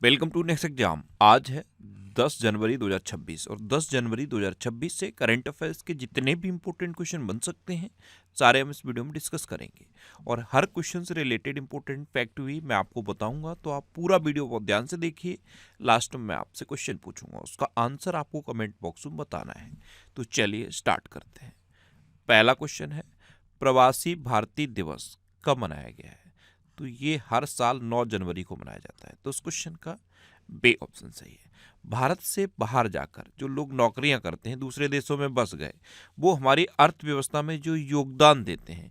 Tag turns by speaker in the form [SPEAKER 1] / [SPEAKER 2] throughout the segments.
[SPEAKER 1] Welcome to next exam. आज है 10 जनवरी 2026 और 10 जनवरी 2026 से करंट अफेयर्स के जितने भी इंपॉर्टेंट क्वेश्चन बन सकते हैं सारे हम इस वीडियो में डिस्कस करेंगे और हर क्वेश्चन से रिलेटेड इंपॉर्टेंट फैक्ट भी मैं आपको बताऊंगा, तो आप पूरा वीडियो बहुत ध्यान से देखिए। लास्ट में मैं आपसे क्वेश्चन पूछूंगा, उसका आंसर आपको कमेंट बॉक्स में बताना है। तो चलिए स्टार्ट करते हैं। पहला क्वेश्चन है, प्रवासी भारतीय दिवस कब मनाया गया है? तो ये हर साल 9 जनवरी को मनाया जाता है। तो उस क्वेश्चन का बे ऑप्शन सही है। भारत से बाहर जाकर जो लोग नौकरियां करते हैं, दूसरे देशों में बस गए, वो हमारी अर्थव्यवस्था में जो योगदान देते हैं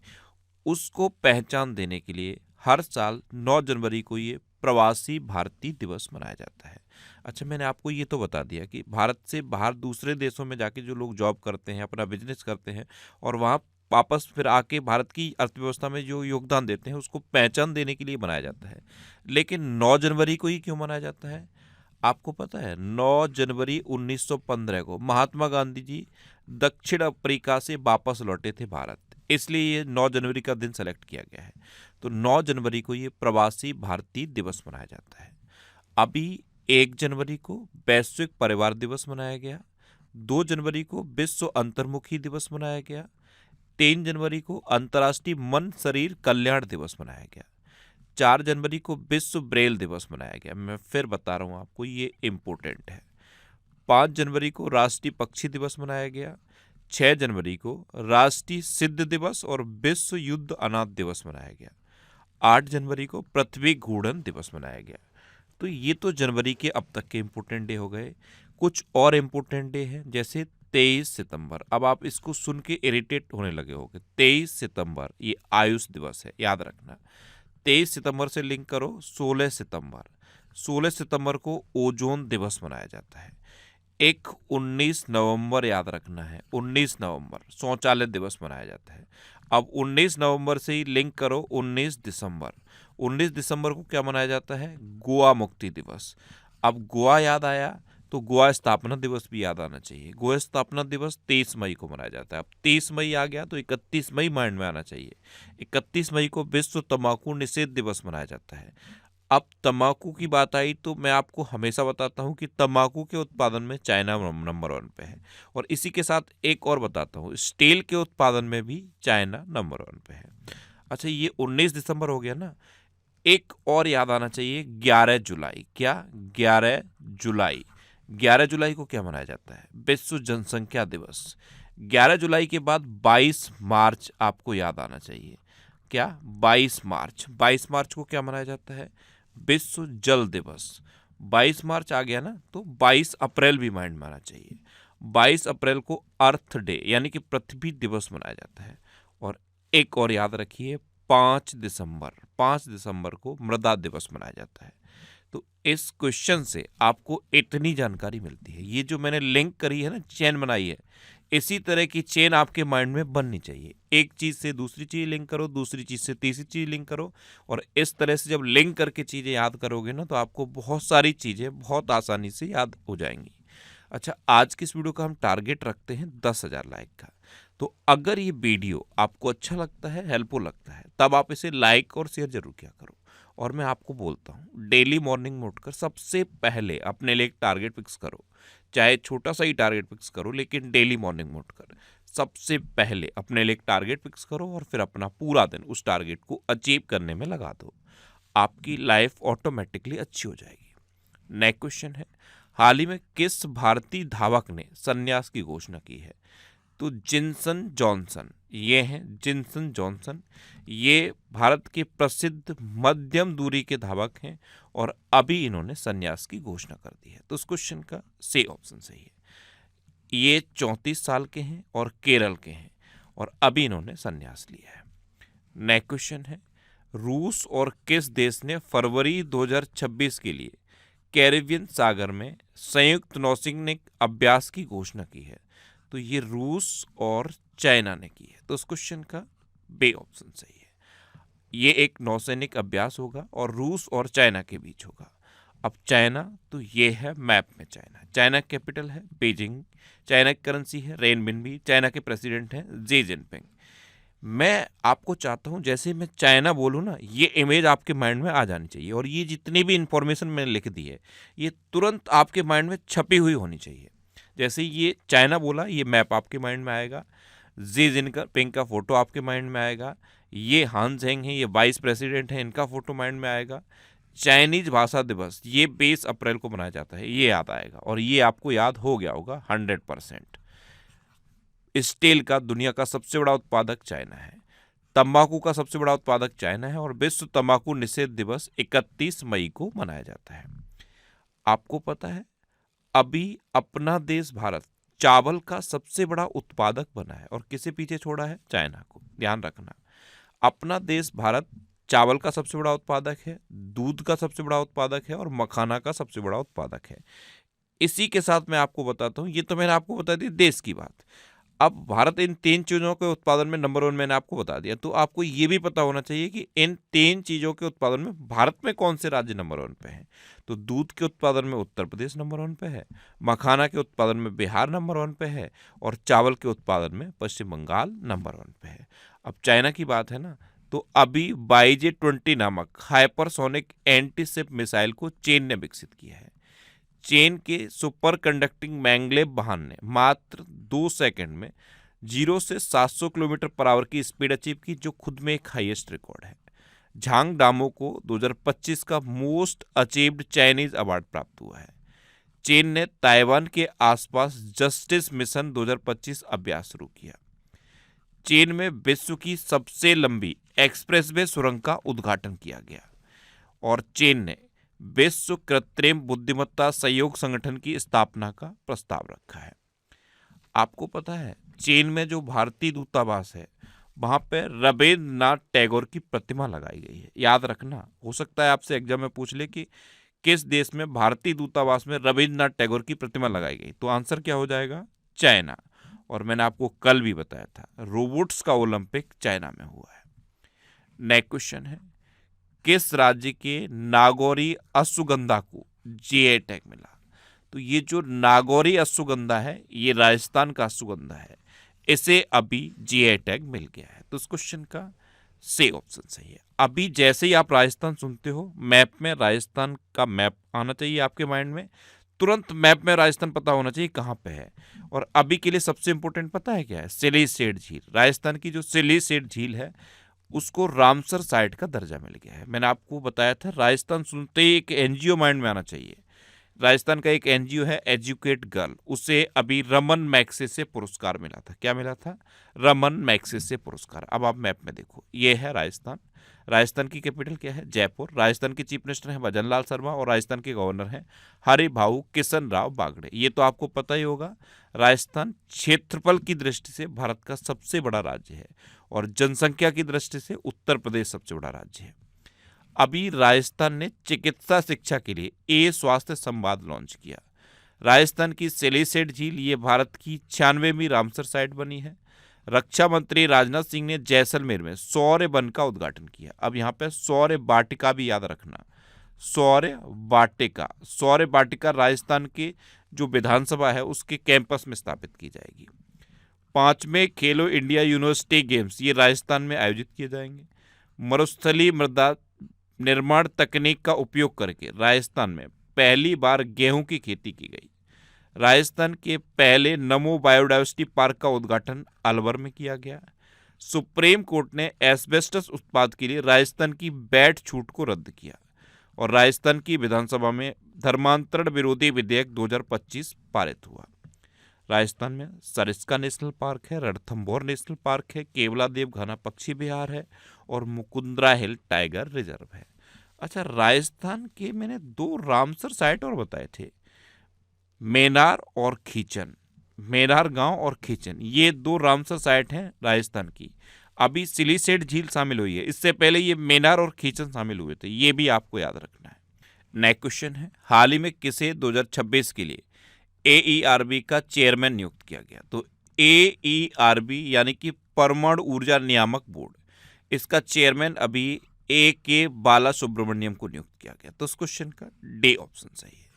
[SPEAKER 1] उसको पहचान देने के लिए हर साल 9 जनवरी को ये प्रवासी भारतीय दिवस मनाया जाता है। अच्छा, मैंने आपको ये तो बता दिया कि भारत से बाहर दूसरे देशों में जाके जो लोग जॉब करते हैं, अपना बिजनेस करते हैं और वहाँ वापस फिर आके भारत की अर्थव्यवस्था में जो योगदान देते हैं उसको पहचान देने के लिए मनाया जाता है। लेकिन 9 जनवरी को ही क्यों मनाया जाता है? आपको पता है, 9 जनवरी 1915 को महात्मा गांधी जी दक्षिण अफ्रीका से वापस लौटे थे भारत, इसलिए ये 9 जनवरी का दिन सेलेक्ट किया गया है। तो 9 जनवरी को ये प्रवासी भारतीय दिवस मनाया जाता है। अभी 1 जनवरी को वैश्विक परिवार दिवस मनाया गया, 2 जनवरी को विश्व अंतर्मुखी दिवस मनाया गया, 3 जनवरी को अंतर्राष्ट्रीय मन शरीर कल्याण दिवस मनाया गया, 4 जनवरी को विश्व ब्रेल दिवस मनाया गया। मैं फिर बता रहा हूँ आपको, ये इम्पोर्टेंट है। 5 जनवरी को राष्ट्रीय पक्षी दिवस मनाया गया, 6 जनवरी को राष्ट्रीय सिद्ध दिवस और विश्व युद्ध अनाथ दिवस मनाया गया, 8 जनवरी को पृथ्वी घूर्णन दिवस मनाया गया। तो ये तो जनवरी के अब तक के इम्पोर्टेंट डे हो गए। कुछ और इम्पोर्टेंट डे हैं, जैसे 23 सितंबर। अब आप इसको सुन के इरिटेट होने लगे होंगे। 23 सितंबर ये आयुष दिवस है, याद रखना। 23 सितंबर से लिंक करो 16 सितंबर। 16 सितंबर को ओजोन दिवस मनाया जाता है। एक 19 नवंबर याद रखना है, 19 नवंबर शौचालय दिवस मनाया जाता है। अब 19 नवंबर से ही लिंक करो 19 दिसंबर। 19 दिसंबर को क्या मनाया जाता है? गोवा मुक्ति दिवस। अब गोवा याद आया तो गोवा स्थापना दिवस भी याद आना चाहिए। गोवा स्थापना दिवस 23 मई को मनाया जाता है। अब 23 मई आ गया तो 31 मई माइंड में आना चाहिए। 31 मई को विश्व तंबाकू निषेध दिवस मनाया जाता है। अब तंबाकू की बात आई तो मैं आपको हमेशा बताता हूँ कि तंबाकू के उत्पादन में चाइना नंबर 1 पे है, और इसी के साथ एक और बताता हूँ, स्टील के उत्पादन में भी चाइना नंबर 1 पे है। अच्छा, ये 19 दिसंबर हो गया ना। एक और याद आना चाहिए, 11 जुलाई। क्या? 11 जुलाई। 11 जुलाई को क्या मनाया जाता है? विश्व जनसंख्या दिवस। 11 जुलाई के बाद 22 मार्च आपको याद आना चाहिए। क्या? 22 मार्च। 22 मार्च को क्या मनाया जाता है? विश्व जल दिवस। 22 मार्च आ गया ना, तो 22 अप्रैल भी माइंड में आना चाहिए। 22 अप्रैल को अर्थ डे यानी कि पृथ्वी दिवस मनाया जाता है। और एक और याद रखिए, 5 दिसंबर। 5 दिसंबर को मृदा दिवस मनाया जाता है। तो इस क्वेश्चन से आपको इतनी जानकारी मिलती है। ये जो मैंने लिंक करी है ना, चेन बनाई है, इसी तरह की चेन आपके माइंड में बननी चाहिए। एक चीज से दूसरी चीज लिंक करो, दूसरी चीज से तीसरी चीज लिंक करो, और इस तरह से जब लिंक करके चीजें याद करोगे ना, तो आपको बहुत सारी चीजें बहुत आसानी से याद हो जाएंगी। अच्छा, आज की इस वीडियो का हम टारगेट रखते हैं 10,000 लाइक का। तो अगर ये वीडियो आपको अच्छा लगता है, हेल्पफुल लगता है, तब आप इसे लाइक और शेयर जरूर किया करो। और मैं आपको बोलता हूँ, डेली मॉर्निंग में उठकर सबसे पहले अपने लिए एक टारगेट फिक्स करो। चाहे छोटा सा ही टारगेट फिक्स करो, लेकिन डेली मॉर्निंग में उठकर सबसे पहले अपने लिए एक टारगेट फिक्स करो और फिर अपना पूरा दिन उस टारगेट को अचीव करने में लगा दो। आपकी लाइफ ऑटोमेटिकली अच्छी हो जाएगी। नेक्स्ट क्वेश्चन है, हाल ही में किस भारतीय धावक ने संन्यास की घोषणा की है? तो जिनसन जॉनसन, ये हैं जिनसन जॉनसन। ये भारत के प्रसिद्ध मध्यम दूरी के धावक हैं और अभी इन्होंने संन्यास की घोषणा कर दी है। तो उस क्वेश्चन का सी ऑप्शन सही है। ये 34 साल के हैं और केरल के हैं और अभी इन्होंने संन्यास लिया है। नेक्स्ट क्वेश्चन है, रूस और किस देश ने फरवरी 2026 के लिए कैरिबियन सागर में संयुक्त नौसैनिक अभ्यास की घोषणा की है? तो ये रूस और चाइना ने की है। तो उस क्वेश्चन का बे ऑप्शन सही है। ये एक नौसैनिक अभ्यास होगा और रूस और चाइना के बीच होगा। अब चाइना, तो ये है मैप में चाइना। चाइना कैपिटल है बीजिंग, चाइना की करेंसी है रेनमिनबी, चाइना के प्रेसिडेंट हैं जी जिनपिंग। मैं आपको चाहता हूँ जैसे मैं चाइना बोलूँ ना, ये इमेज आपके माइंड में आ जानी चाहिए, और ये जितनी भी इंफॉर्मेशन मैंने लिख दी है ये तुरंत आपके माइंड में छपी हुई होनी चाहिए। जैसे ये चाइना बोला, ये मैप आपके माइंड में आएगा, जी जिनपिंग का फोटो आपके माइंड में आएगा, ये हान जेंग है, ये वाइस प्रेसिडेंट है, इनका फोटो माइंड में आएगा। चाइनीज भाषा दिवस ये 20 अप्रैल को मनाया जाता है, ये याद आएगा, और ये आपको याद हो गया होगा 100%। स्टील का दुनिया का सबसे बड़ा उत्पादक चाइना है। तंबाकू का सबसे बड़ा उत्पादक चाइना है, और विश्व तंबाकू निषेध दिवस 31 मई को मनाया जाता है। आपको पता है अभी अपना देश भारत चावल का सबसे बड़ा उत्पादक बना है, और किसे पीछे छोड़ा है? चाइना को। ध्यान रखना, अपना देश भारत चावल का सबसे बड़ा उत्पादक है, दूध का सबसे बड़ा उत्पादक है, और मखाना का सबसे बड़ा उत्पादक है। इसी के साथ मैं आपको बताता हूँ, ये तो मैंने आपको बता दी देश की बात। अब भारत इन 3 चीज़ों के उत्पादन में नंबर 1 मैंने आपको बता दिया, तो आपको ये भी पता होना चाहिए कि इन 3 चीज़ों के उत्पादन में भारत में कौन से राज्य नंबर 1 पे हैं। तो दूध के उत्पादन में उत्तर प्रदेश नंबर 1 पे है, मखाना के उत्पादन में बिहार नंबर 1 पे है, और चावल के उत्पादन में पश्चिम बंगाल नंबर 1 पे है। अब चाइना की बात है ना, तो अभी YJ-20 नामक हाइपरसोनिक एंटीशिप मिसाइल को चीन ने विकसित किया है। चीन के सुपर कंडक्टिंग मैंगलेव वाहन ने मात्र 2 सेकंड में 0 से 700 किलोमीटर पर आवर की स्पीड अचीव की, जो खुद में एक हाईएस्ट रिकॉर्ड है। झांग डामो को 2025 का मोस्ट अचीव्ड चाइनीज अवार्ड प्राप्त हुआ है। चीन ने ताइवान के आसपास जस्टिस मिशन 2025 अभ्यास शुरू किया। चीन में विश्व की सबसे लंबी एक्सप्रेसवे सुरंग का उद्घाटन किया गया, और चीन ने विश्व कृत्रिम बुद्धिमत्ता सहयोग संगठन की स्थापना का प्रस्ताव रखा है। आपको पता है चीन में जो भारतीय दूतावास है वहां पे रविन्द्रनाथ टैगोर की प्रतिमा लगाई गई है। याद रखना, हो सकता है आपसे एग्जाम में पूछ ले कि किस देश में भारतीय दूतावास में रविन्द्रनाथ टैगोर की प्रतिमा लगाई गई, तो आंसर क्या हो जाएगा? चाइना। और मैंने आपको कल भी बताया था रोबोट्स का ओलंपिक चाइना में हुआ है। नेक्स्ट क्वेश्चन है, किस राज्य के नागौरी अश्वगंधा को जीआई टैग मिला? तो ये जो नागौरी अश्वगंधा है ये राजस्थान का अश्वगंधा है, इसे अभी जीआई टैग मिल गया है। तो इस क्वेश्चन का सी ऑप्शन सही है। अभी जैसे ही आप राजस्थान सुनते हो, मैप में राजस्थान का मैप आना चाहिए आपके माइंड में, तुरंत मैप में राजस्थान पता होना चाहिए कहाँ पे है। और अभी के लिए सबसे इंपॉर्टेंट पता है क्या है? सिलीसेट झील। राजस्थान की जो सिलीसेट झील है उसको रामसर साइट का दर्जा मिल गया है। मैंने आपको बताया था राजस्थान सुनते ही एक एनजीओ माइंड में आना चाहिए। राजस्थान का एक एनजीओ है एजुकेट गर्ल, उसे अभी रमन मैग्सेसे पुरस्कार मिला था। क्या मिला था? रमन मैग्सेसे पुरस्कार। अब आप मैप में देखो, ये है राजस्थान। राजस्थान की कैपिटल क्या है? जयपुर। राजस्थान के चीफ मिनिस्टर हैं भजन लाल शर्मा, और राजस्थान के गवर्नर हैं हरिभाऊ किशन राव बागड़े। ये तो आपको पता ही होगा। राजस्थान क्षेत्रफल की दृष्टि से भारत का सबसे बड़ा राज्य है, और जनसंख्या की दृष्टि से उत्तर प्रदेश सबसे बड़ा राज्य है। अभी राजस्थान ने चिकित्सा शिक्षा के लिए स्वास्थ्य संवाद लॉन्च किया। राजस्थान की सिलीसेट झील ये भारत की 96वीं रामसर साइट बनी है। रक्षा मंत्री राजनाथ सिंह ने जैसलमेर में सौर्य वन का उद्घाटन किया। अब यहाँ पे सौर्य वाटिका भी याद रखना, सौर्य वाटिका। सौर्य वाटिका राजस्थान के जो विधानसभा है उसके कैंपस में स्थापित की जाएगी। 5वें खेलो इंडिया यूनिवर्सिटी गेम्स ये राजस्थान में आयोजित किए जाएंगे। मरुस्थलीय मृदा निर्माण तकनीक का उपयोग करके राजस्थान में पहली बार गेहूं की खेती की गई। राजस्थान के पहले नमो बायोडाइवर्सिटी पार्क का उद्घाटन अलवर में किया गया। सुप्रीम कोर्ट ने एस्बेस्टस उत्पाद के लिए राजस्थान की वैट छूट को रद्द किया, और राजस्थान की विधानसभा में धर्मांतरण विरोधी विधेयक 2025 पारित हुआ। राजस्थान में सरिस्का नेशनल पार्क है, रणथंभौर नेशनल पार्क है, केवलादेव घना पक्षी विहार है, और मुकुंदरा हिल टाइगर रिजर्व है। अच्छा, राजस्थान के मैंने 2 रामसर साइट और बताए थे, मेनार और खीचन। मेनार गांव और खीचन ये 2 रामसर साइट हैं राजस्थान की। अभी सिलीसेट झील शामिल हुई है, इससे पहले ये मेनार और खीचन शामिल हुए थे, ये भी आपको याद रखना है। नेक्स्ट क्वेश्चन है, हाल ही में किसे 2026 के लिए AERB का चेयरमैन नियुक्त किया गया? तो AERB यानी कि परमाणु ऊर्जा नियामक बोर्ड, इसका चेयरमैन अभी AK बाला सुब्रमण्यम को नियुक्त किया गया। तो इस क्वेश्चन का डी ऑप्शन सही है।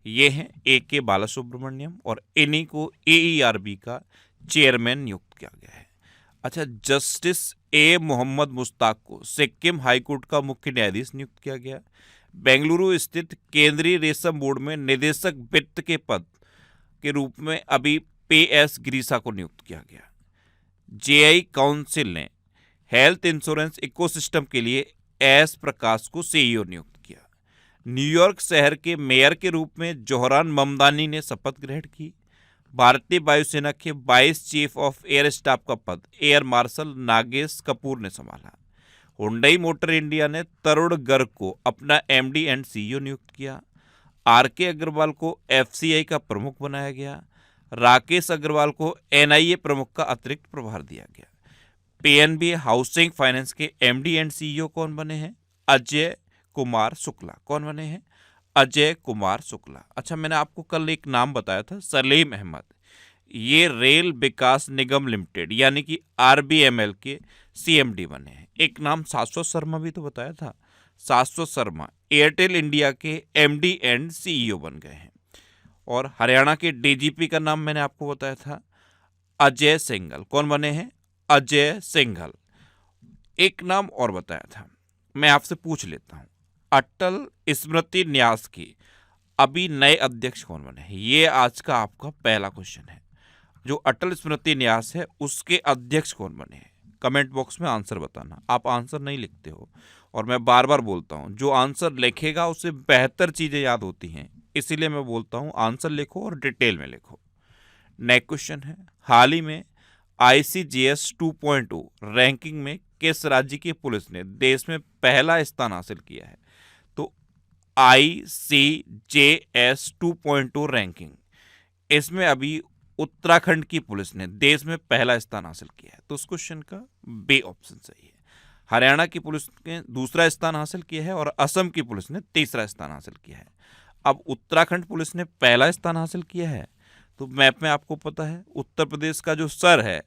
[SPEAKER 1] ये हैं AK बाला सुब्रमण्यम, और इन्हीं को AERB का चेयरमैन नियुक्त किया गया है। अच्छा, जस्टिस ए मोहम्मद मुश्ताक को सिक्किम हाईकोर्ट का मुख्य न्यायाधीश नियुक्त किया गया। बेंगलुरु स्थित केंद्रीय रेशम बोर्ड में निदेशक वित्त के पद के रूप में अभी PS गिरीसा को नियुक्त किया गया। जेआई काउंसिल ने हेल्थ इंश्योरेंस इकोसिस्टम के लिए एस प्रकाश को CEO नियुक्त किया। न्यूयॉर्क शहर के मेयर के रूप में जोहरान ममदानी ने शपथ ग्रहण की। भारतीय वायुसेना के 22 चीफ ऑफ एयर स्टाफ का पद एयर मार्शल नागेश कपूर ने संभाला। हुंडई मोटर इंडिया ने तरुण गर्ग को अपना MD एंड CEO नियुक्त किया। RK अग्रवाल को FCI का प्रमुख बनाया गया। राकेश अग्रवाल को NIA प्रमुख का अतिरिक्त प्रभार दिया गया। PNB हाउसिंग फाइनेंस के MD एंड CEO कौन बने हैं? अजय कुमार शुक्ला। कौन बने हैं? अजय कुमार शुक्ला। अच्छा, मैंने आपको कल एक नाम बताया था, सलीम अहमद। ये रेल विकास निगम लिमिटेड यानी कि RBML के CMD बने हैं। एक नाम शाश्वत शर्मा भी तो बताया था, शाश्वत शर्मा एयरटेल इंडिया के MD एंड CEO बन गए हैं। और हरियाणा के DGP का नाम मैंने आपको बताया था, अजय सिंघल। कौन बने हैं? अजय सिंघल। एक नाम और बताया था, मैं आपसे पूछ लेता हूँ, अटल स्मृति न्यास की अभी नए अध्यक्ष कौन बने हैं? ये आज का आपका पहला क्वेश्चन है। जो अटल स्मृति न्यास है उसके अध्यक्ष कौन बने हैं? कमेंट बॉक्स में आंसर बताना। आप आंसर नहीं लिखते हो, और मैं बार बार बोलता हूँ, जो आंसर लिखेगा उसे बेहतर चीजें याद होती हैं, इसीलिए मैं बोलता हूँ आंसर लिखो और डिटेल में लिखो। नेक्स्ट क्वेश्चन है, हाल ही में ICJS 2.0 रैंकिंग में किस राज्य की पुलिस ने देश में पहला स्थान हासिल किया है? तो ICJS 2.0 रैंकिंग, इसमें अभी उत्तराखंड की पुलिस ने देश में पहला स्थान हासिल किया है। तो उस क्वेश्चन का बी ऑप्शन सही है। हरियाणा की पुलिस ने दूसरा स्थान हासिल किया है और असम की पुलिस ने तीसरा स्थान हासिल किया है। अब उत्तराखंड पुलिस ने पहला स्थान हासिल किया है, तो मैप में आपको पता है उत्तर प्रदेश का जो सर है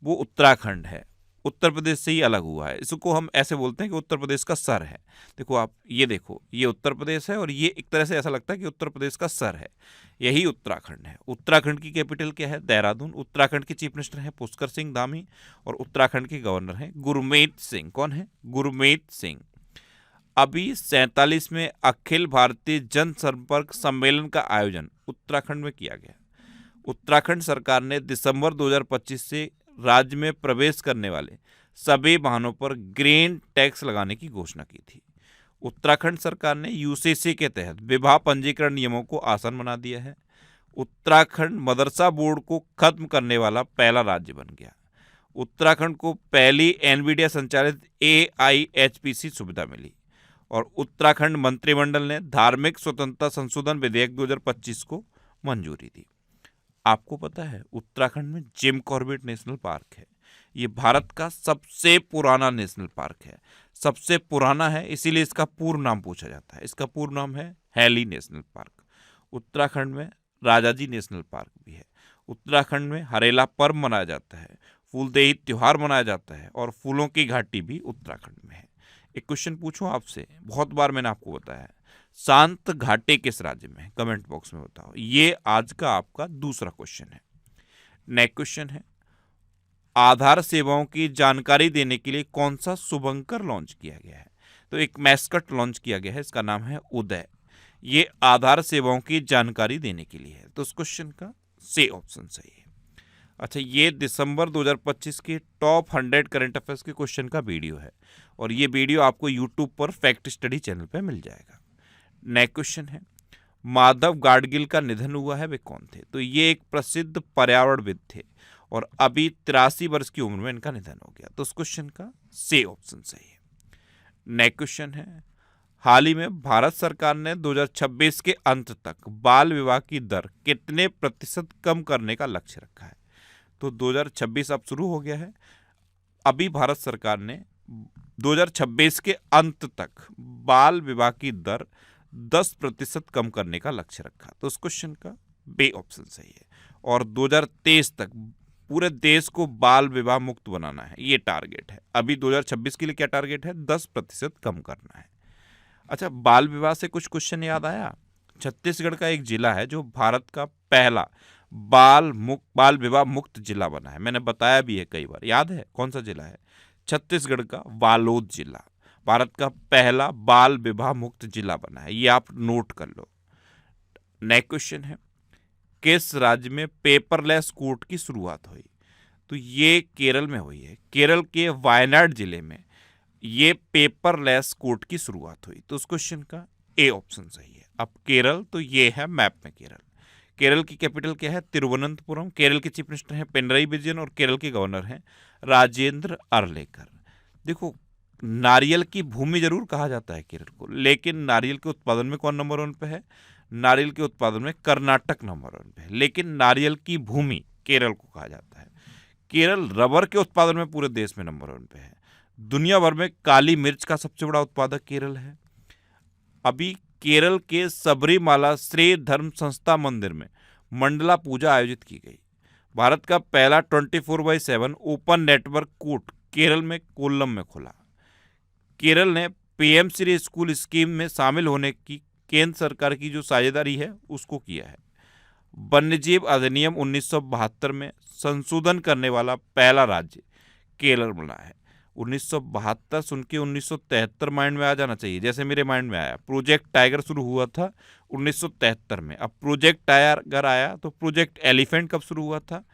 [SPEAKER 1] वो उत्तराखंड है, उत्तर प्रदेश से ही अलग हुआ है। इसको हम ऐसे बोलते हैं कि उत्तर प्रदेश का सर है। देखो आप, ये देखो, ये उत्तर प्रदेश है और ये एक तरह से ऐसा लगता है कि उत्तर प्रदेश का सर है, यही उत्तराखंड है। उत्तराखंड की कैपिटल क्या है? देहरादून। उत्तराखंड के चीफ मिनिस्टर हैं पुष्कर सिंह धामी और उत्तराखंड के गवर्नर हैं गुरमीत सिंह। कौन है? गुरमीत सिंह। अभी 47वें अखिल भारतीय जनसंपर्क सम्मेलन का आयोजन उत्तराखंड में किया गया। उत्तराखंड सरकार ने दिसंबर 2025 से राज्य में प्रवेश करने वाले सभी वाहनों पर ग्रीन टैक्स लगाने की घोषणा की थी। उत्तराखंड सरकार ने UCC के तहत विवाह पंजीकरण नियमों को आसान बना दिया है। उत्तराखंड मदरसा बोर्ड को खत्म करने वाला पहला राज्य बन गया। उत्तराखंड को पहली NVIDIA संचालित AIHPC सुविधा मिली और उत्तराखंड मंत्रिमंडल ने धार्मिक स्वतंत्रता संशोधन विधेयक 2025 को मंजूरी दी। आपको पता है उत्तराखंड में जिम कॉर्बेट नेशनल पार्क है। ये भारत का सबसे पुराना नेशनल पार्क है। सबसे पुराना है इसीलिए इसका पूर्ण नाम पूछा जाता है। इसका पूर्ण नाम है हैली नेशनल पार्क। उत्तराखंड में राजाजी नेशनल पार्क भी है। उत्तराखंड में हरेला पर्व मनाया जाता है, फूलदेई त्योहार मनाया जाता है और फूलों की घाटी भी उत्तराखंड में है। एक क्वेश्चन पूछूं आपसे, बहुत बार मैंने आपको बताया है, शांत घाटी किस राज्य में है? कमेंट बॉक्स में बताओ। ये आज का आपका दूसरा क्वेश्चन है। नेक्स्ट क्वेश्चन है, आधार सेवाओं की जानकारी देने के लिए कौन सा शुभंकर लॉन्च किया गया है? तो एक मैस्कट लॉन्च किया गया है, इसका नाम है उदय। ये आधार सेवाओं की जानकारी देने के लिए है। तो उस क्वेश्चन का सी ऑप्शन सही है। अच्छा, ये दिसंबर 2025 के टॉप 100 करंट अफेयर्स के क्वेश्चन का वीडियो है और ये वीडियो आपको यूट्यूब पर फैक्ट स्टडी चैनल पर मिल जाएगा। नेक्स्ट क्वेश्चन है, माधव गाडगिल का निधन हुआ है, वे कौन थे? तो ये एक प्रसिद्ध पर्यावरणविद थे और अभी 83 वर्ष की उम्र में इनका निधन हो गया। तो उस क्वेश्चन का सी ऑप्शन सही है। नेक्स्ट क्वेश्चन है, हाल ही में भारत सरकार ने 2026 के अंत तक बाल विवाह की दर कितने प्रतिशत कम करने का लक्ष्य रखा है? तो 2026 अब शुरू हो गया है, अभी भारत सरकार ने 2026 के अंत तक बाल विवाह की दर 10% कम करने का लक्ष्य रखा। तो उस क्वेश्चन का बी ऑप्शन सही है। और 2023 तक पूरे देश को बाल विवाह मुक्त बनाना है, ये टारगेट है। अभी 2026 के लिए क्या टारगेट है? 10% कम करना है। अच्छा, बाल विवाह से कुछ क्वेश्चन याद आया। छत्तीसगढ़ का एक जिला है जो भारत का पहला बाल विवाह मुक्त जिला बना है। मैंने बताया भी है कई बार, याद है कौन सा जिला है? छत्तीसगढ़ का वालोद जिला भारत का पहला बाल विवाह मुक्त जिला बना है, ये आप नोट कर लो। नेक्स्ट क्वेश्चन है, किस राज्य में पेपरलेस कोर्ट की शुरुआत हुई? तो ये केरल में हुई है। केरल के वायनाड जिले में ये पेपरलेस कोर्ट की शुरुआत हुई। तो उस क्वेश्चन का ए ऑप्शन सही है। अब केरल, तो ये है मैप में केरल। केरल की कैपिटल क्या है? तिरुवनंतपुरम। केरल के चीफ मिनिस्टर हैं पिनरई विजयन और केरल के गवर्नर हैं राजेंद्र अरलेकर। देखो, नारियल की भूमि जरूर कहा जाता है केरल को, लेकिन नारियल के उत्पादन में कौन नंबर 1 पे है? नारियल के उत्पादन में कर्नाटक नंबर 1 पे है, लेकिन नारियल की भूमि केरल को कहा जाता है। केरल रबर के उत्पादन में पूरे देश में नंबर 1 पे है। दुनिया भर में काली मिर्च का सबसे बड़ा उत्पादक केरल है। अभी केरल के सबरीमाला श्री धर्म संस्था मंदिर में मंडला पूजा आयोजित की गई। भारत का पहला 24/7 ओपन नेटवर्क कोर्ट केरल में कोल्लम में खुला। केरल ने पीएम श्री स्कूल स्कीम में शामिल होने की केंद्र सरकार की जो साझेदारी है उसको किया है। वन्यजीव अधिनियम 1972 में संशोधन करने वाला पहला राज्य केरल बना है। 1972 सुन के 1973 माइंड में आ जाना चाहिए, जैसे मेरे माइंड में आया। प्रोजेक्ट टाइगर शुरू हुआ था 1973 में। अब प्रोजेक्ट टाइगर आया तो प्रोजेक्ट एलिफेंट कब शुरू हुआ था?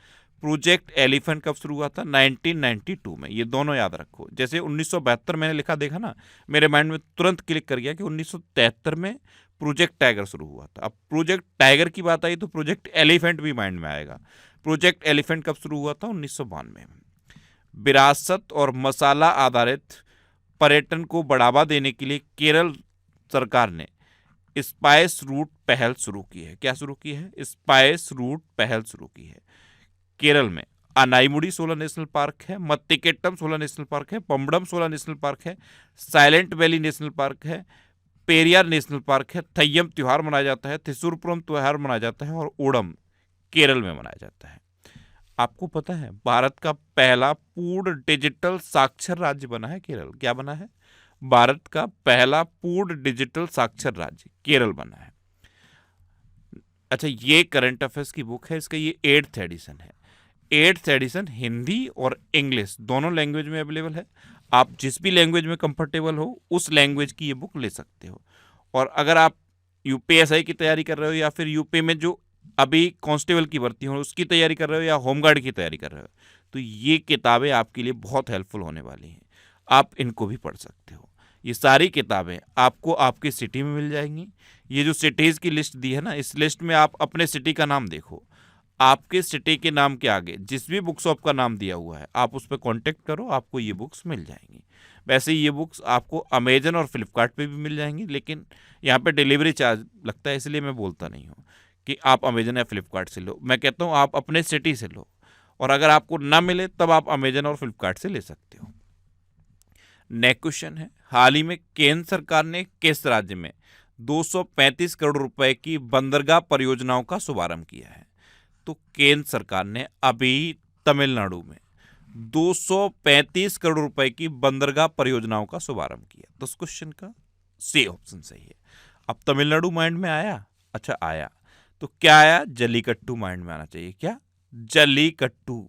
[SPEAKER 1] प्रोजेक्ट एलिफेंट कब शुरू हुआ था? 1992 में। ये दोनों याद रखो। जैसे 1972 मैंने लिखा, देखा ना, मेरे माइंड में तुरंत क्लिक कर गया कि 1973 में प्रोजेक्ट टाइगर शुरू हुआ था। अब प्रोजेक्ट टाइगर की बात आई तो प्रोजेक्ट एलिफेंट भी माइंड में आएगा। प्रोजेक्ट एलिफेंट कब शुरू हुआ था? 1992 में। विरासत और मसाला आधारित पर्यटन को बढ़ावा देने के लिए केरल सरकार ने स्पाइस रूट पहल शुरू की है। क्या शुरू की है? स्पाइस रूट पहल शुरू की है। केरल में अनाईमुडी 16 नेशनल पार्क है, मत्तिकेट्टम 16 नेशनल पार्क है, पम्बडम 16 नेशनल पार्क है, साइलेंट वैली नेशनल पार्क है, पेरियार नेशनल पार्क है, थय्यम त्योहार मनाया जाता है, थिसुरपुरम त्योहार मनाया जाता है और ओणम केरल में मनाया जाता है। आपको पता है भारत का पहला पूर्ण डिजिटल साक्षर राज्य बना है केरल। क्या बना है? भारत का पहला पूर्ण डिजिटल साक्षर राज्य केरल बना है। अच्छा, ये करंट अफेयर्स की बुक है, इसका ये 8th एडिशन है। 8th एडिशन हिंदी और इंग्लिश दोनों लैंग्वेज में अवेलेबल है। आप जिस भी लैंग्वेज में कंफर्टेबल हो उस लैंग्वेज की ये बुक ले सकते हो। और अगर आप यूपीएसआई की तैयारी कर रहे हो या फिर यूपी में जो अभी कांस्टेबल की भर्ती हो उसकी तैयारी कर रहे हो या होमगार्ड की तैयारी कर रहे हो, तो ये किताबें आपके लिए बहुत हेल्पफुल होने वाली हैं। आप इनको भी पढ़ सकते हो। ये सारी किताबें आपको आपकी सिटी में मिल जाएंगी। ये जो सिटीज़ की लिस्ट दी है ना, इस लिस्ट में आप अपने सिटी का नाम देखो। आपके सिटी के नाम के आगे जिस भी बुक शॉप का नाम दिया हुआ है आप उस पर कॉन्टेक्ट करो, आपको ये बुक्स मिल जाएंगी। वैसे ये बुक्स आपको अमेजन और फ्लिपकार्ट पे भी मिल जाएंगी, लेकिन यहाँ पे डिलीवरी चार्ज लगता है, इसलिए मैं बोलता नहीं हूँ कि आप अमेजन या फ्लिपकार्ट से लो। मैं कहता हूँ आप अपने सिटी से लो, और अगर आपको ना मिले तब आप अमेजन और फ्लिपकार्ट से ले सकते हो। नेक्स्ट क्वेश्चन है, हाल ही में केंद्र सरकार ने किस राज्य में 235 करोड़ रुपए की बंदरगाह परियोजनाओं का शुभारंभ किया है? तो केंद्र सरकार ने अभी तमिलनाडु में 235 करोड़ रुपए की बंदरगाह परियोजनाओं का शुभारंभ किया। तो उस क्वेश्चन का सी ऑप्शन सही है। अब तमिलनाडु माइंड में आया? अच्छा आया, तो क्या आया? जल्लीकट्टू माइंड में आना चाहिए। क्या? जल्लीकट्टू।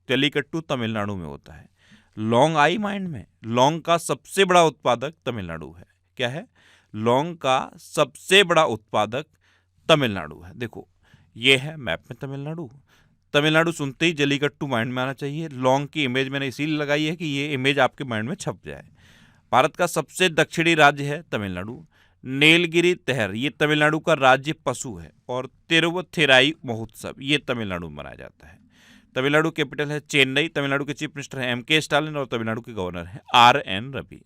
[SPEAKER 1] जल्लीकट्टू तमिलनाडु में होता है। लौंग आई माइंड में? लौंग का सबसे बड़ा उत्पादक तमिलनाडु है। क्या है? लौंग का सबसे बड़ा उत्पादक तमिलनाडु है। देखो ये है मैप में तमिलनाडु। तमिलनाडु सुनते ही जल्लीकट्टू माइंड में आना चाहिए। लौंग की इमेज मैंने इसीलिए लगाई है कि ये इमेज आपके माइंड में छप जाए। भारत का सबसे दक्षिणी राज्य है तमिलनाडु। नीलगिरी तहर ये तमिलनाडु का राज्य पशु है, और तिरुवथिराई महोत्सव ये तमिलनाडु में मनाया जाता है। तमिलनाडु कैपिटल है चेन्नई। तमिलनाडु के चीफ मिनिस्टर हैं एम.के. स्टालिन और तमिलनाडु के गवर्नर हैं आर.एन. रवि।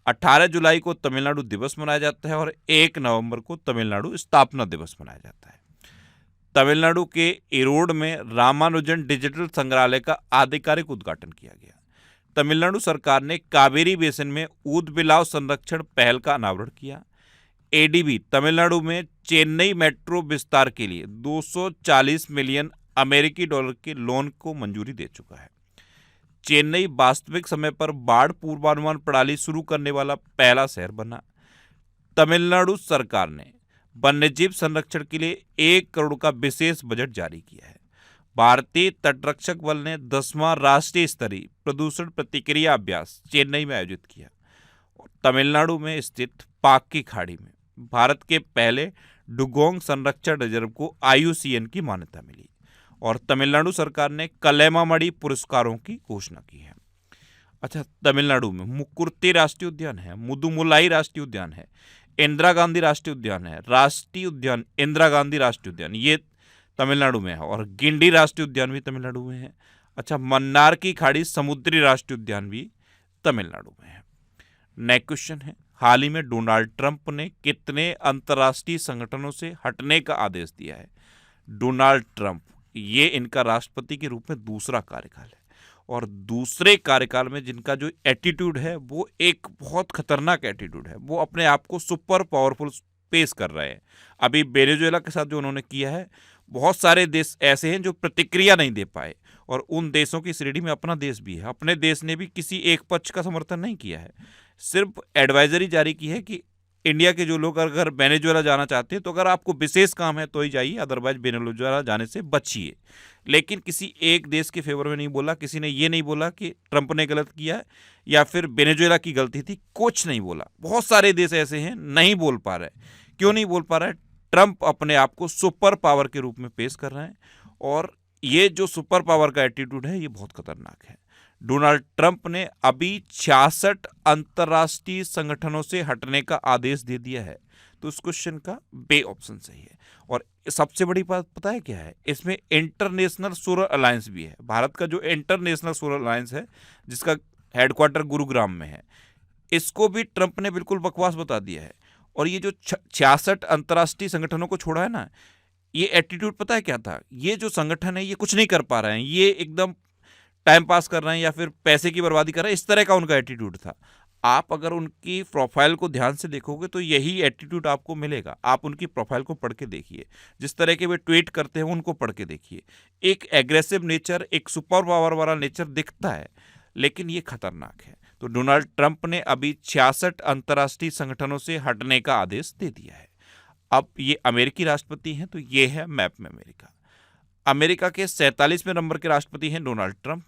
[SPEAKER 1] 18 जुलाई को तमिलनाडु दिवस मनाया जाता है और 1 नवंबर को तमिलनाडु स्थापना दिवस मनाया जाता है। तमिलनाडु के इरोड में रामानुजन डिजिटल संग्रहालय का आधिकारिक उद्घाटन किया गया। तमिलनाडु सरकार ने कावेरी बेसिन में ऊदबिलाव संरक्षण पहल का अनावरण किया। एडीबी तमिलनाडु में चेन्नई मेट्रो विस्तार के लिए 240 मिलियन अमेरिकी डॉलर के लोन को मंजूरी दे चुका है। चेन्नई वास्तविक समय पर बाढ़ पूर्वानुमान प्रणाली शुरू करने वाला पहला शहर बना। तमिलनाडु सरकार ने वन्यजीव संरक्षण के लिए 1 करोड़ का विशेष बजट जारी किया है। भारतीय तटरक्षक बल ने 10वां राष्ट्रीय स्तरीय प्रदूषण प्रतिक्रिया अभ्यास चेन्नई में आयोजित किया। और तमिलनाडु में स्थित पाक की खाड़ी में भारत के पहले डुगोंग संरक्षण रिजर्व को IUCN की मान्यता मिली। और तमिलनाडु सरकार ने कलैमामणि पुरस्कारों की घोषणा की है। अच्छा, तमिलनाडु में मुकुर्ती राष्ट्रीय उद्यान है, मुदुमुलाई राष्ट्रीय उद्यान है, इंदिरा गांधी राष्ट्रीय उद्यान है, राष्ट्रीय उद्यान इंदिरा गांधी राष्ट्रीय उद्यान ये तमिलनाडु में है, और गिंडी राष्ट्रीय उद्यान भी तमिलनाडु में है। अच्छा, मन्नार की खाड़ी समुद्री राष्ट्रीय उद्यान भी तमिलनाडु में है। नेक्स्ट क्वेश्चन है, हाल ही में डोनाल्ड ट्रंप ने कितने अंतर्राष्ट्रीय संगठनों से हटने का आदेश दिया है? डोनाल्ड ट्रंप, ये इनका राष्ट्रपति के रूप में दूसरा कार्यकाल है, और दूसरे कार्यकाल में जिनका जो एटीट्यूड है वो एक बहुत खतरनाक एटीट्यूड है। वो अपने आप को सुपर पावरफुल पेश कर रहे हैं। अभी वेनेजुएला के साथ जो उन्होंने किया है, बहुत सारे देश ऐसे हैं जो प्रतिक्रिया नहीं दे पाए, और उन देशों की श्रेणी में अपना देश भी है। अपने देश ने भी किसी एक पक्ष का समर्थन नहीं किया है, सिर्फ एडवाइजरी जारी की है कि इंडिया के जो लोग अगर वेनेजुएला जाना चाहते हैं तो अगर आपको विशेष काम है तो ही जाइए, अदरवाइज वेनेजुएला जाने से बचिए। लेकिन किसी एक देश के फेवर में नहीं बोला, किसी ने ये नहीं बोला कि ट्रंप ने गलत किया या फिर वेनेजुएला की गलती थी, कुछ नहीं बोला। बहुत सारे देश ऐसे हैं नहीं बोल पा रहे। क्यों नहीं बोल पा रहे? ट्रंप अपने आप को सुपर पावर के रूप में पेश कर रहे हैं, और ये जो सुपर पावर का एटीट्यूड है ये बहुत खतरनाक है। डोनाल्ड ट्रंप ने अभी 66 अंतर्राष्ट्रीय संगठनों से हटने का आदेश दे दिया है। तो इस क्वेश्चन का बे ऑप्शन सही है। और सबसे बड़ी बात पता है क्या है? इसमें इंटरनेशनल सोलर अलायंस भी है। भारत का जो इंटरनेशनल सोलर अलायंस है, जिसका हेडक्वार्टर गुरुग्राम में है, इसको भी ट्रंप ने बिल्कुल बकवास बता दिया है। और ये जो 66 अंतर्राष्ट्रीय संगठनों को छोड़ा है ना, ये एटीट्यूड पता है क्या था? ये जो संगठन है ये कुछ नहीं कर पा रहे हैं, ये एकदम टाइम पास कर रहे हैं या फिर पैसे की बर्बादी कर रहे हैं, इस तरह का उनका एटीट्यूड था। आप अगर उनकी प्रोफाइल को ध्यान से देखोगे तो यही एटीट्यूड आपको मिलेगा। आप उनकी प्रोफाइल को पढ़ के देखिए, जिस तरह के वे ट्वीट करते हैं उनको पढ़ के देखिए। एक एग्रेसिव नेचर, एक सुपर पावर वाला नेचर दिखता है, लेकिन ये खतरनाक है। तो डोनाल्ड ट्रंप ने अभी 66 अंतर्राष्ट्रीय संगठनों से हटने का आदेश दे दिया है। अब ये अमेरिकी राष्ट्रपति हैं, तो ये है मैप में अमेरिका। अमेरिका के 47वें नंबर के राष्ट्रपति हैं डोनाल्ड ट्रंप,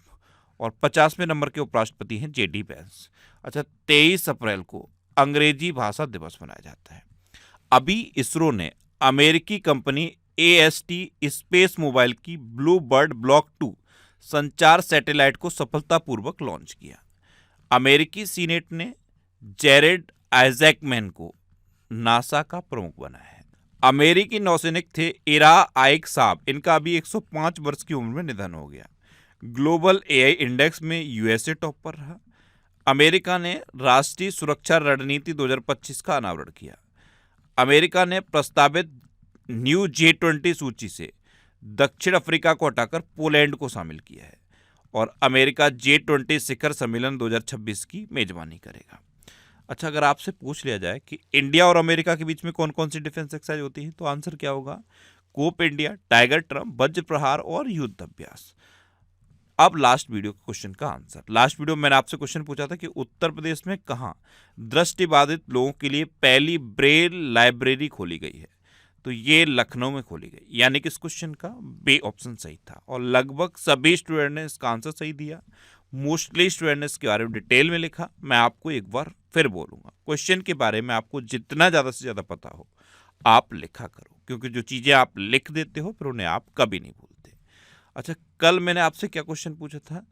[SPEAKER 1] और 50वें नंबर के उपराष्ट्रपति हैं JD वेंस। अच्छा, 23 अप्रैल को अंग्रेजी भाषा दिवस मनाया जाता है। अभी इसरो ने अमेरिकी कंपनी AST स्पेस मोबाइल की ब्लू बर्ड ब्लॉक 2 संचार सैटेलाइट को सफलतापूर्वक लॉन्च किया। अमेरिकी सीनेट ने जेरेड आइजैकमैन को नासा का प्रमुख बनाया है। अमेरिकी नौसैनिक थे इरा आइक साहब, इनका अभी 105 वर्ष की उम्र में निधन हो गया। ग्लोबल AI इंडेक्स में USA टॉप पर रहा। अमेरिका ने राष्ट्रीय सुरक्षा रणनीति 2025 का अनावरण किया। अमेरिका ने प्रस्तावित न्यू G20 सूची से दक्षिण अफ्रीका को हटाकर पोलैंड को शामिल किया है। और अमेरिका G20 शिखर सम्मेलन 2026 की मेजबानी करेगा। अच्छा, अगर आपसे पूछ लिया जाए कि इंडिया और अमेरिका के बीच में कौन कौन सी डिफेंस एक्सरसाइज होती है, तो आंसर क्या होगा? कोप इंडिया, टाइगर ट्रम्प, वज्र प्रहार और युद्ध अभ्यास। अब लास्ट वीडियो के क्वेश्चन का आंसर। लास्ट वीडियो में मैंने आपसे क्वेश्चन पूछा था कि उत्तर प्रदेश में कहाँ दृष्टिबाधित लोगों के लिए पहली ब्रेल लाइब्रेरी खोली गई है? तो ये लखनऊ में खोली गई, यानी कि इस क्वेश्चन का बे ऑप्शन सही था। और लगभग सभी स्टूडेंट ने इसका आंसर सही दिया। मोस्टली स्टूडेंट ने इसके बारे में डिटेल में लिखा। मैं आपको एक बार फिर बोलूँगा, क्वेश्चन के बारे में आपको जितना ज़्यादा से ज़्यादा पता हो आप लिखा करो, क्योंकि जो चीज़ें आप लिख देते हो फिर उन्हें आप कभी नहीं भूलते। अच्छा, कल मैंने आपसे क्या क्वेश्चन पूछा था?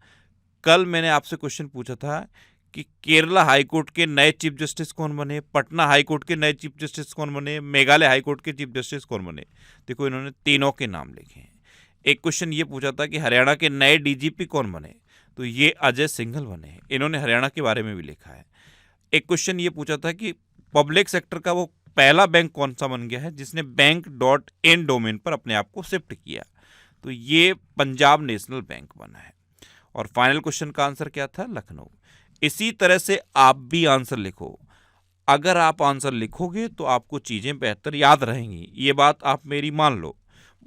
[SPEAKER 1] कल मैंने आपसे क्वेश्चन पूछा था कि केरला हाईकोर्ट के नए चीफ जस्टिस कौन बने, पटना हाईकोर्ट के नए चीफ जस्टिस कौन बने, मेघालय हाईकोर्ट के चीफ जस्टिस कौन बने। देखो, इन्होंने तीनों के नाम लिखे हैं। एक क्वेश्चन ये पूछा था कि हरियाणा के नए DGP कौन बने, तो ये अजय सिंघल बने हैं। इन्होंने हरियाणा के बारे में भी लिखा है। एक क्वेश्चन ये पूछा था कि पब्लिक सेक्टर का वो पहला बैंक कौन सा बन गया है जिसने बैंक.in डोमेन पर अपने आप को शिफ्ट किया, तो ये पंजाब नेशनल बैंक बना है। और फाइनल क्वेश्चन का आंसर क्या था? लखनऊ। इसी तरह से आप भी आंसर लिखो। अगर आप आंसर लिखोगे तो आपको चीज़ें बेहतर याद रहेंगी, ये बात आप मेरी मान लो।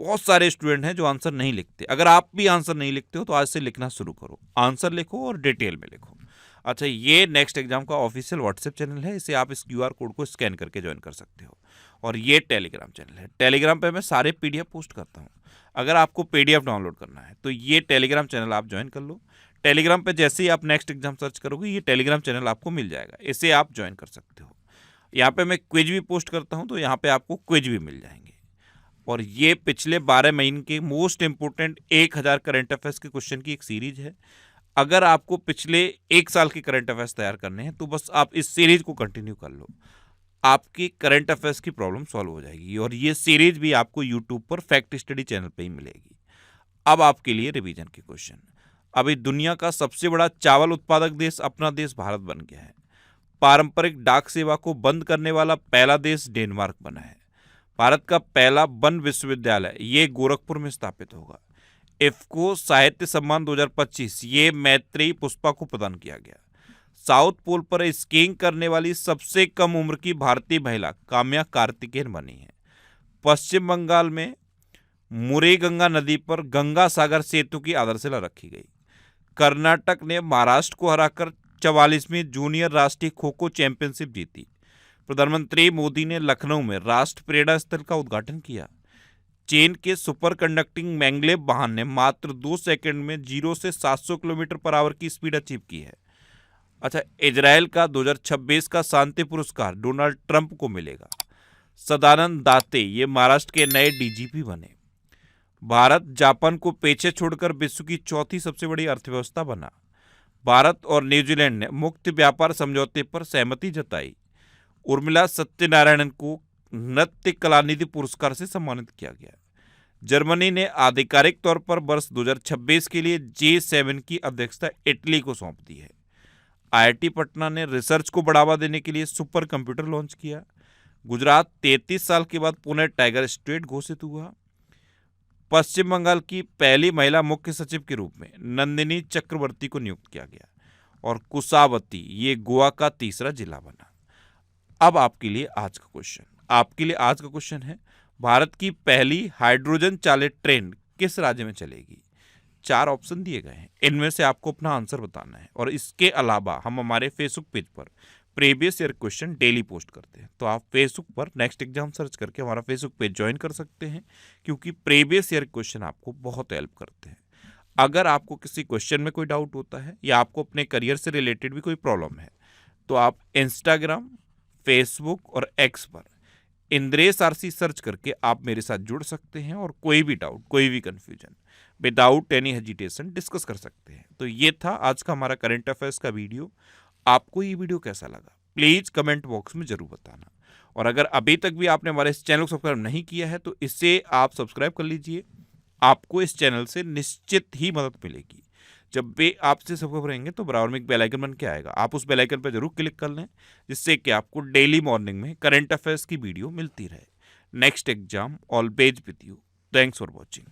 [SPEAKER 1] बहुत सारे स्टूडेंट हैं जो आंसर नहीं लिखते। अगर आप भी आंसर नहीं लिखते हो तो आज से लिखना शुरू करो, आंसर लिखो और डिटेल में लिखो। अच्छा, ये नेक्स्ट एग्जाम का ऑफिशियल व्हाट्सएप चैनल है, इसे आप इस QR कोड को स्कैन करके ज्वाइन कर सकते हो। और ये टेलीग्राम चैनल है, टेलीग्राम पे मैं सारे PDF पोस्ट करता हूँ। अगर आपको PDF डाउनलोड करना है तो ये टेलीग्राम चैनल आप ज्वाइन कर लो। टेलीग्राम पे जैसे ही आप नेक्स्ट एग्जाम सर्च करोगे ये टेलीग्राम चैनल आपको मिल जाएगा, इसे आप ज्वाइन कर सकते हो। यहाँ पे मैं क्विज भी पोस्ट करता हूँ, तो यहाँ पे आपको क्विज भी मिल जाएंगे। और ये पिछले 12 महीने के मोस्ट इंपोर्टेंट 1000 करंट अफेयर्स के क्वेश्चन की एक सीरीज है। अगर आपको पिछले 1 साल के करंट अफेयर्स तैयार करने हैं तो बस आप इस सीरीज को कंटिन्यू कर लो, आपकी करंट अफेयर्स की प्रॉब्लम सॉल्व हो जाएगी। और ये सीरीज भी आपको यूट्यूब पर फैक्ट स्टडी चैनल पे ही मिलेगी। अब आपके लिए रिवीजन के क्वेश्चन। अभी दुनिया का सबसे बड़ा चावल उत्पादक देश अपना देश भारत बन गया है। पारंपरिक डाक सेवा को बंद करने वाला पहला देश डेनमार्क बना है। भारत का पहला वन विश्वविद्यालय ये गोरखपुर में स्थापित होगा। इफ्को साहित्य सम्मान 2025 ये मैत्रेयी पुष्पा को प्रदान किया गया। साउथ पोल पर स्कीइंग करने वाली सबसे कम उम्र की भारतीय महिला काम्या कार्तिकेयन बनी है। पश्चिम बंगाल में मुरेगंगा नदी पर गंगा सागर सेतु की आधारशिला रखी गई। कर्नाटक ने महाराष्ट्र को हराकर 44वीं जूनियर राष्ट्रीय खो खो चैंपियनशिप जीती। प्रधानमंत्री मोदी ने लखनऊ में राष्ट्र प्रेरणा स्थल का उद्घाटन किया। चीन के सुपर कंडक्टिंग मैंगलेव वाहन ने मात्र 2 सेकंड में 0 से 700 किलोमीटर पर आवर की स्पीड अचीव की है। अच्छा, इजराइल का 2026 का शांति पुरस्कार डोनाल्ड ट्रंप को मिलेगा। सदानंद दाते ये महाराष्ट्र के नए DGP बने। भारत जापान को पीछे छोड़कर विश्व की चौथी सबसे बड़ी अर्थव्यवस्था बना। भारत और न्यूजीलैंड ने मुक्त व्यापार समझौते पर सहमति जताई। उर्मिला सत्यनारायणन को नृत्य कलानिधि पुरस्कार से सम्मानित किया गया। जर्मनी ने आधिकारिक तौर पर वर्ष 2026 के लिए G7 की अध्यक्षता इटली को सौंप दी है। IIT पटना ने रिसर्च को बढ़ावा देने के लिए सुपर कंप्यूटर लॉन्च किया। गुजरात 33 साल के बाद पुणे टाइगर स्टेट घोषित हुआ। पश्चिम बंगाल की पहली महिला मुख्य सचिव के रूप में नंदिनी चक्रवर्ती को नियुक्त किया गया। और कुसावती ये गोवा का तीसरा जिला बना। अब आपके लिए आज का क्वेश्चन है, भारत की पहली हाइड्रोजन चालित ट्रेन किस राज्य में चलेगी? 4 ऑप्शन दिए गए हैं, इनमें से आपको अपना आंसर बताना है। और इसके अलावा हम हमारे फेसबुक पेज पर previous year question daily post करते हैं, तो आप फेसबुक पर नेक्स्ट एग्जाम सर्च करके हमारा फेसबुक पेज ज्वाइन कर सकते हैं, क्योंकि प्रीवियस ईयर क्वेश्चन आपको बहुत हेल्प करते हैं। अगर आपको किसी क्वेश्चन में कोई डाउट होता है या आपको अपने करियर से रिलेटेड भी कोई प्रॉब्लम है, तो आप इंस्टाग्राम, फेसबुक और X पर इंद्रेश RC सर्च करके आप मेरे साथ जुड़ सकते हैं और कोई भी डाउट, कोई भी confusion without any hesitation discuss कर सकते हैं। तो ये था आज का हमारा करंट अफेयर्स का वीडियो। आपको ये वीडियो कैसा लगा प्लीज कमेंट बॉक्स में जरूर बताना। और अगर अभी तक भी आपने हमारे इस चैनल को सब्सक्राइब नहीं किया है तो इसे आप सब्सक्राइब कर लीजिए। आपको इस चैनल से निश्चित ही मदद मिलेगी। जब भी आपसे सब्सक्राइब रहेंगे तो बराबर में एक बेल आइकन बन के आएगा, आप उस बेल आइकन पर जरूर क्लिक कर लें, जिससे कि आपको डेली मॉर्निंग में करंट अफेयर्स की वीडियो मिलती रहे। Next exam always with you. Thanks for watching.